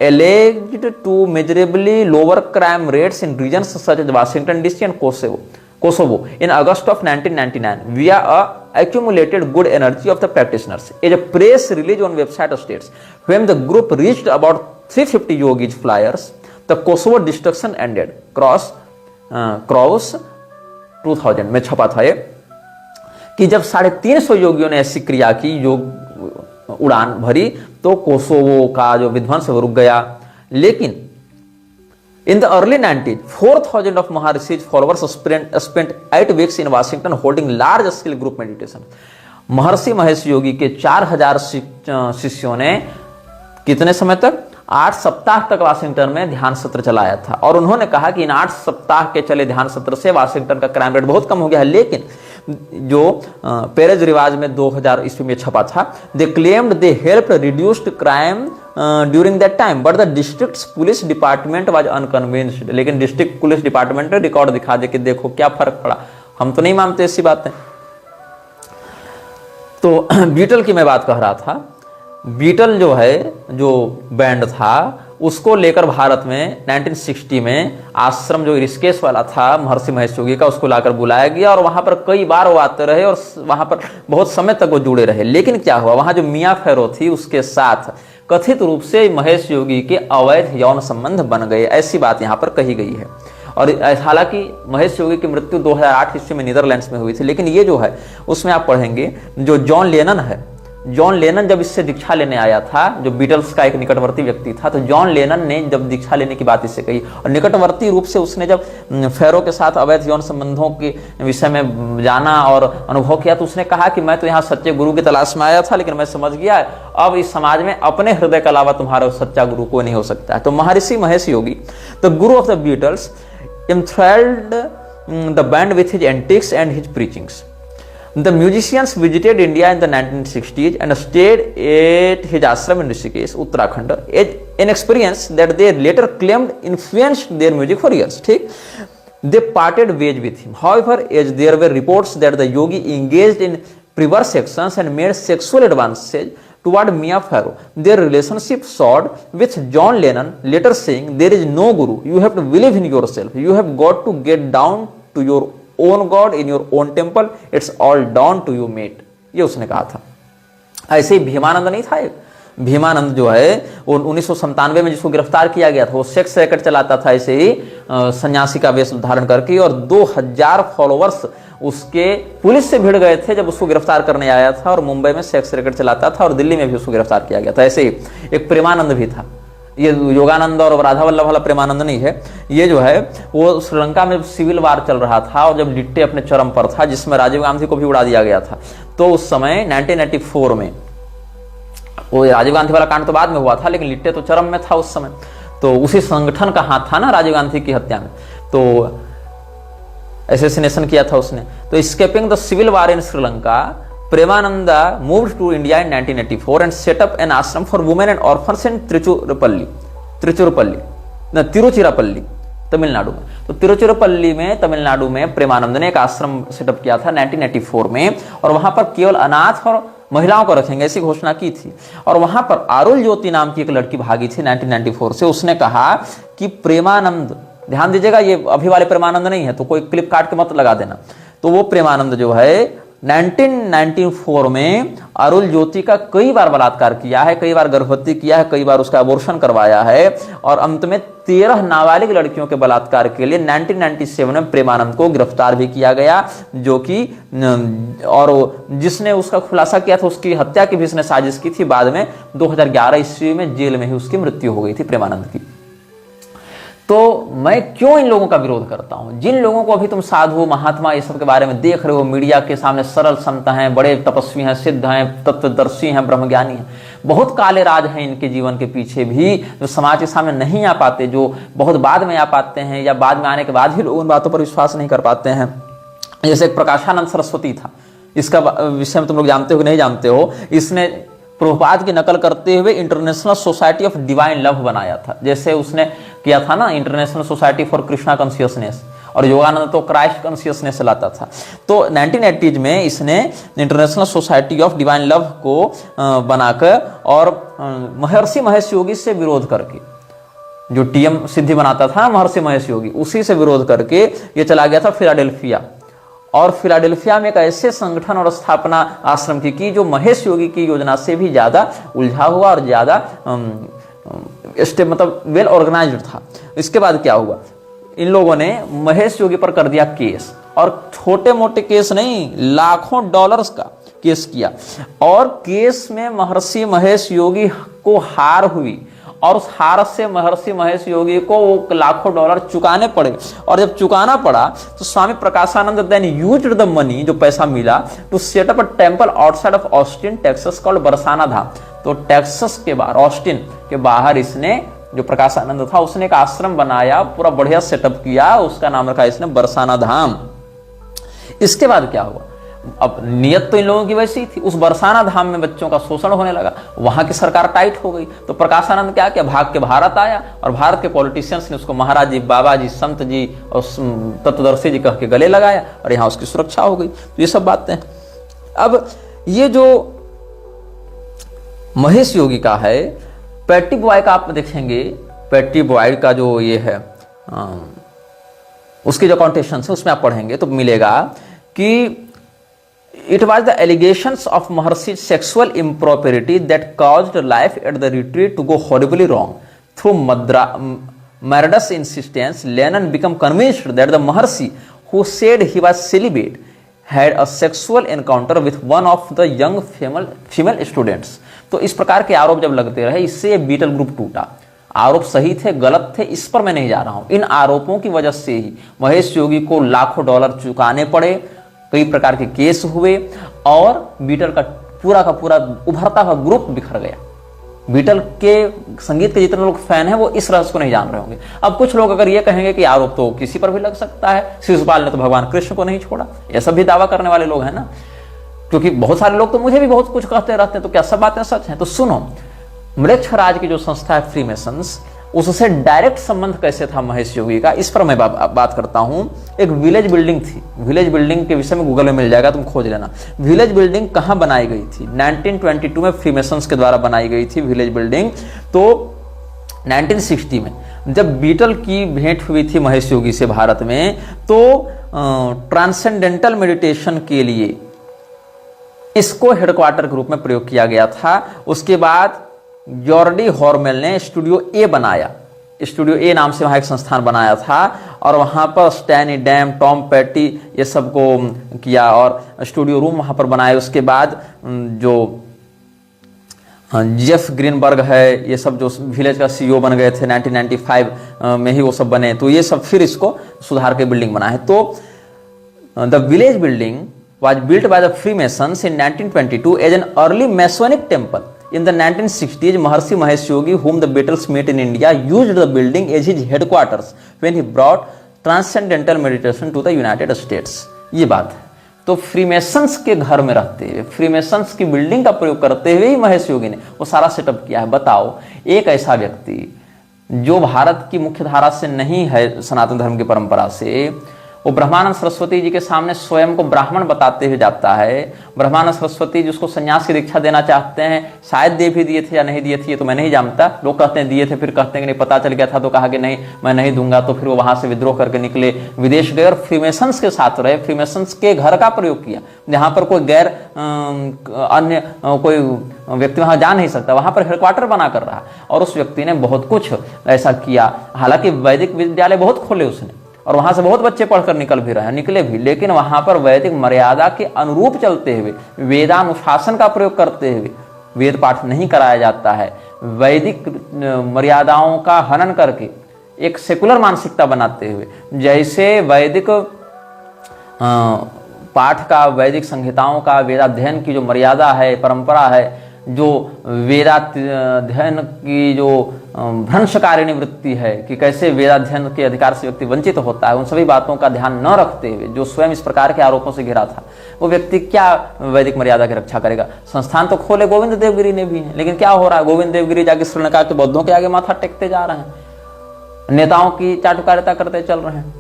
S1: alleged to measurably lower crime rates in regions such as Washington DC and Kosovo in August of 1999 via a accumulated good energy of the practitioners. A press release on website states, when the group reached about 350 yogis flyers, the Kosovo destruction ended. Cross 2000 में छपा था ये कि जब 350 योगियों ने ऐसी क्रिया की, योग उड़ान भरी, तो कोसोवो का जो विध्वंस रुक गया। लेकिन in the early 90s 4000 of Maharishi's followers spent 8 weeks in Washington holding large scale group meditation. महर्षि महेश योगी के 4000 शिष्यों ने कितने समय तक, 8 सप्ताह तक वाशिंगटन में ध्यान सत्र चलाया था, और उन्होंने कहा कि इन 8 सप्ताह के चले ध्यान सत्र से वाशिंगटन का क्राइम रेट बहुत कम हो गया है। लेकिन जो पेरेज रिवाज में 2000 ईस्वी में छपा था, दे claimed they help reduced crime during that time but the district police department was unconvinced. लेकिन डिस्ट्रिक्ट पुलिस डिपार्टमेंट ने रिकॉर्ड दिखा दे कि देखो क्या फर्क पड़ा, हम तो नहीं मानते ऐसी बातें। तो बीटल की मैं बात कह रहा था, बीटल जो है, जो बैंड था, उसको लेकर भारत में 1960 में आश्रम जो ऋषिकेश वाला था महर्षि महेश योगी का, उसको लाकर बुलाया गया, और वहां पर कई बार वो आते रहे और वहां पर बहुत समय तक वो जुड़े रहे। लेकिन क्या हुआ, वहां जो मियाँ फैरो थी उसके साथ कथित रूप से महेश योगी के अवैध यौन संबंध बन गए, ऐसी बात यहाँ पर कही गई है। और हालांकि महेश योगी की मृत्यु 2008 ईस्वी में नीदरलैंड्स में हुई थी, लेकिन ये जो है उसमें आप पढ़ेंगे जो जॉन लेनन है, जॉन लेनन जब इससे दीक्षा लेने आया था, जो बीटल्स का एक निकटवर्ती व्यक्ति था, तो जॉन लेनन ने जब दीक्षा लेने की बात इससे कही, और निकटवर्ती रूप से उसने जब फैरो के साथ अवैध यौन संबंधों के विषय में जाना और अनुभव किया, तो उसने कहा कि मैं तो यहाँ सच्चे गुरु की तलाश में आया था, लेकिन मैं समझ गया अब इस समाज में अपने हृदय के अलावा तुम्हारा सच्चा गुरु कोई नहीं हो सकता है। तो Maharishi Mahesh Yogi, the guru of the Beatles, enthralled the band with his antics and his preachings. The musicians visited India in the 1960s and stayed at his ashram in Rishikesh, Uttarakhand, an experience that they later claimed influenced their music for years. ठीक? They parted ways with him. However, as there were reports that the yogi engaged in perverse actions and made sexual advances toward Mia Farrow, their relationship soured, with John Lennon later saying, "There is no guru. You have to believe in yourself. You have got to get down to your own God in your own temple. It's all down to you, mate." ये उसने कहा था। ऐसे ही भीमानंद नहीं था, एक भीमानंद जो है वो 1997 में जिसको गिरफ्तार किया गया था, वो सेक्स रैकेट चलाता था ऐसे ही सन्यासी का वेश धारण करके, और 2000 फॉलोवर्स उसके पुलिस से भिड़ गए थे जब उसको गिरफ्तार करने आया था, और मुंबई में सेक्स रैकेट चलाता था, और दिल्ली में भी उसको गिरफ्तार किया गया था। ऐसे ही एक प्रेमानंद भी था, ये योगानंद और राधा वल्लभ वाला प्रेमानंद नहीं है, ये जो है वो श्रीलंका में सिविल वार चल रहा था, और जब लिट्टे अपने चरम पर था, जिसमें राजीव गांधी को भी उड़ा दिया गया था, तो उस समय 1984 में, वो राजीव गांधी वाला कांड तो बाद में हुआ था, लेकिन लिट्टे तो चरम में था उस समय, तो उसी संगठन का हाथ था ना राजीव गांधी की हत्या में, तो एसेसिनेशन किया था उसने। तो escaping the civil war in Sri Lanka, Premananda moved to India in 1984 and set up an ashram for women and orphans in Tiruchirappalli Tamil Nadu में। तो तिरुचिरापल्ली में तमिलनाडु में प्रेमानंद ने एक आश्रम सेटअप किया था 1984 में, और वहां पर केवल अनाथ और महिलाओं को रखेंगे ऐसी घोषणा की थी। और वहां पर आरुल ज्योति नाम की एक लड़की भागी थी 1994 से। उसने कहा कि प्रेमानंद, ध्यान दीजिएगा ये अभी वाले प्रेमानंद नहीं है, तो कोई क्लिप काट के मत लगा देना। तो वो प्रेमानंद जो है 1994 में अरुल ज्योति का कई बार बलात्कार किया है, कई बार गर्भवती किया है, कई बार उसका अबॉर्शन करवाया है, और अंत में 13 नाबालिग लड़कियों के बलात्कार के लिए 1997 में प्रेमानंद को गिरफ्तार भी किया गया, जो कि और जिसने उसका खुलासा किया था उसकी हत्या की भी इसने साजिश की थी। बाद में 2011 ईस्वी में जेल में ही उसकी मृत्यु हो गई थी प्रेमानंद की। तो मैं क्यों इन लोगों का विरोध करता हूं? जिन लोगों को अभी तुम साधु महात्मा ये सब के बारे में देख रहे हो, मीडिया के सामने सरल संत हैं, बड़े तपस्वी हैं, सिद्ध हैं, तत्वदर्शी हैं, ब्रह्मज्ञानी हैं, बहुत काले राज हैं इनके जीवन के पीछे भी, जो समाज के सामने नहीं आ पाते, जो बहुत बाद में आ पाते हैं, या बाद में आने के बाद ही लोग उन बातों पर विश्वास नहीं कर पाते हैं। जैसे एक प्रकाशानंद सरस्वती था, इसका विषय में तुम लोग जानते हो कि नहीं जानते हो। इसने प्रभुपाद की नकल करते हुए international society of divine love बनाया था, जैसे उसने किया था ना international society for Krishna consciousness, और योगानंद तो क्राइस्ट कॉन्शियसनेस लाता था। तो 1980 में इसने international society of divine love को बनाकर और महर्षि महेश योगी से विरोध करके, जो टीएम सिद्धि बनाता था महर्षि महेश योगी, उसी से विरोध करके ये चला गया था फिलाडेल्फिया, और फिलाडेल्फिया में एक ऐसे संगठन और स्थापना आश्रम की जो महेश योगी की योजना से भी ज्यादा उलझा हुआ और ज्यादा मतलब वेल ऑर्गेनाइज्ड था। इसके बाद क्या हुआ, इन लोगों ने महेश योगी पर कर दिया केस, और छोटे मोटे केस नहीं, लाखों डॉलर्स का केस किया, और केस में महर्षि महेश योगी को हार हुई, और उस हार से महर्षि महेश योगी को वो लाखों डॉलर चुकाने पड़े। और जब चुकाना पड़ा तो Swami Prakashanand then used the money, जो पैसा मिला, to set up a temple outside of Austin Texas called Barsana Dham. तो टेक्सास के बाहर, ऑस्टिन के बाहर इसने, जो प्रकाशानंद था, उसने एक आश्रम बनाया, पूरा बढ़िया सेटअप किया, उसका नाम रखा इसने बरसाना धाम। इसके बाद क्या हुआ, अब नियत तो इन लोगों की वैसी थी, उस बरसाना धाम में बच्चों का शोषण होने लगा, वहां की सरकार टाइट हो गई। तो प्रकाशानंद क्या किया, भाग के भारत आया, और भारत के पॉलिटिशियंस ने उसको महाराज जी, बाबा जी, संत जी और तत्वदर्शी जी कह के गले लगाया, और यहाँ उसकी सुरक्षा हो गई। तो ये सब बातें। अब ये जो महेश योगी का है, पैटी बॉय का आप देखेंगे, पैटी बॉय का जो ये है उसके जो कॉन्टेक्शन है उसमें आप पढ़ेंगे तो मिलेगा कि it was the allegations of Maharshi's sexual impropriety that caused life at the retreat to go horribly wrong. Through Mardus' insistence, Lennon became convinced that the Maharshi, who said he was celibate, had a sexual encounter with one of the young female students. तो इस प्रकार के आरोप जब लगते रहे, इससे beetle group टूटा। आरोप सही थे गलत थे इस पर मैं नहीं जा रहा हूं, इन आरोपों की वजह से ही महेश योगी को लाखों डॉलर चुकाने पड़े, कई प्रकार के केस हुए, और बीटल का पूरा उभरता हुआ ग्रुप बिखर गया। बीटल के संगीत के जितने लोग फैन हैं वो इस रहस्य को नहीं जान रहे होंगे। अब कुछ लोग अगर ये कहेंगे कि आरोप तो किसी पर भी लग सकता है, शिशुपाल ने तो भगवान कृष्ण को नहीं छोड़ा, ये सब भी दावा करने वाले लोग हैं ना, क्योंकि बहुत सारे लोग तो मुझे भी बहुत कुछ कहते रहते हैं, तो क्या सब बातें सच हैं? तो सुनो, मृक्षराज की जो संस्था है फ्रीमेसन्स, उससे डायरेक्ट संबंध कैसे था महेश योगी का, इस पर मैं बात करता हूं। एक विलेज बिल्डिंग थी, विलेज बिल्डिंग के विषय में गूगल में मिल जाएगा, तुम खोज लेना। विलेज बिल्डिंग कहां बनाई गई थी? 1922 में फ्रीमेसन्स के द्वारा बनाई गई थी विलेज बिल्डिंग। तो 1960 में जब बीटल की भेंट हुई थी महेश योगी से भारत में, तो ट्रांसेंडेंटल मेडिटेशन के लिए इसको हेडक्वार्टर के रूप में प्रयोग किया गया था। उसके बाद जॉर्डी हॉर्मेल ने स्टूडियो ए बनाया, स्टूडियो ए नाम से वहां एक संस्थान बनाया था, और वहां पर स्टैनी डैम, टॉम पैटी ये सबको किया, और स्टूडियो रूम वहां पर बनाए। उसके बाद जो जेफ ग्रीनबर्ग है, ये सब जो विलेज का सीईओ बन गए थे 1995 में ही वो सब बने, तो ये सब फिर इसको सुधार के बिल्डिंग बना है। तो the village building was built by the Freemasons in 1922 as an early Masonic temple. In the 1960s, Maharshi Mahesh Yogi, whom the Beatles met in India, used the building as his headquarters when he brought transcendental meditation to the United States. ये बात है। तो Freemasons के घर में रहते हुए, Freemasons की बिल्डिंग का प्रयोग करते हुए ही महेश योगी ने वो सारा सेटअप किया है। बताओ, एक ऐसा व्यक्ति जो भारत की मुख्य धारा से नहीं है, सनातन धर्म की परंपरा से, वो ब्रह्मानंद सरस्वती जी के सामने स्वयं को ब्राह्मण बताते हुए जाता है। ब्रह्मानंद सरस्वती जी उसको संन्यास की दीक्षा देना चाहते हैं, शायद दे भी दिए थे या नहीं दिए थे ये तो मैं नहीं जानता। लोग कहते हैं दिए थे, फिर कहते हैं कि नहीं, पता चल गया था तो कहा कि नहीं मैं नहीं दूंगा। तो फिर वो वहां से विद्रोह करके निकले, विदेश गए और फ्रीमेसन्स के साथ रहे, फ्रीमेसन्स के घर का प्रयोग किया, जहां पर कोई गैर अन्य कोई व्यक्ति वहां जा नहीं सकता, वहां पर हेडक्वार्टर बना कर रहा। और उस व्यक्ति ने बहुत कुछ ऐसा किया। हालांकि वैदिक विद्यालय बहुत खोले उसने और वहां से बहुत बच्चे पढ़कर निकल भी रहे हैं, निकले भी, लेकिन वहां पर वैदिक मर्यादा के अनुरूप चलते हुए, वेदानुशासन का प्रयोग करते हुए वेद पाठ नहीं कराया जाता है। वैदिक मर्यादाओं का हनन करके एक सेकुलर मानसिकता बनाते हुए, जैसे वैदिक पाठ का, वैदिक संहिताओं का, वेदाध्ययन की जो मर्यादा है, परंपरा है, जो वेदाध्ययन की जो भ्रंशकारिणी वृत्ति है कि कैसे वेदाध्ययन के अधिकार से व्यक्ति वंचित होता है, उन सभी बातों का ध्यान न रखते हुए जो स्वयं इस प्रकार के आरोपों से घिरा था, वो व्यक्ति क्या वैदिक मर्यादा की रक्षा करेगा। संस्थान तो खोले गोविंद देवगिरी ने भी है, लेकिन क्या हो रहा है, गोविंद देवगिरी जाके श्रीलंका के बौद्धों के आगे माथा टेकते जा रहे हैं, नेताओं की चाटुकारिता करते चल रहे हैं।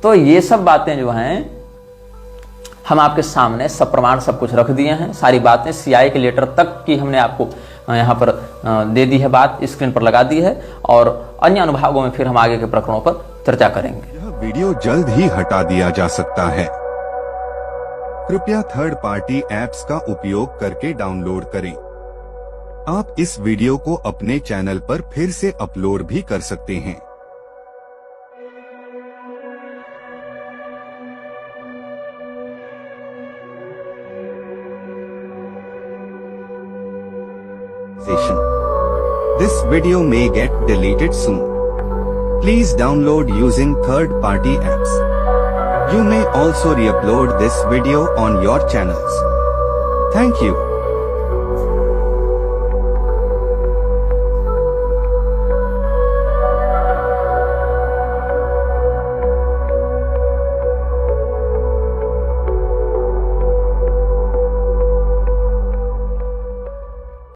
S1: तो ये सब बातें जो हैं हम आपके सामने सब प्रमाण सब कुछ रख दिए हैं, सारी बातें सीआई के लेटर तक की हमने आपको यहाँ पर दे दी है, बात स्क्रीन पर लगा दी है, और अन्य अनुभागों में फिर हम आगे के प्रकरणों पर चर्चा करेंगे।
S2: यह वीडियो जल्द ही हटा दिया जा सकता है, कृपया थर्ड पार्टी एप्स का उपयोग करके डाउनलोड करें। आप इस वीडियो को अपने चैनल पर फिर से अपलोड भी कर सकते हैं। This video may get deleted soon. Please download using third-party apps. You may also re-upload this video on your channels. Thank you.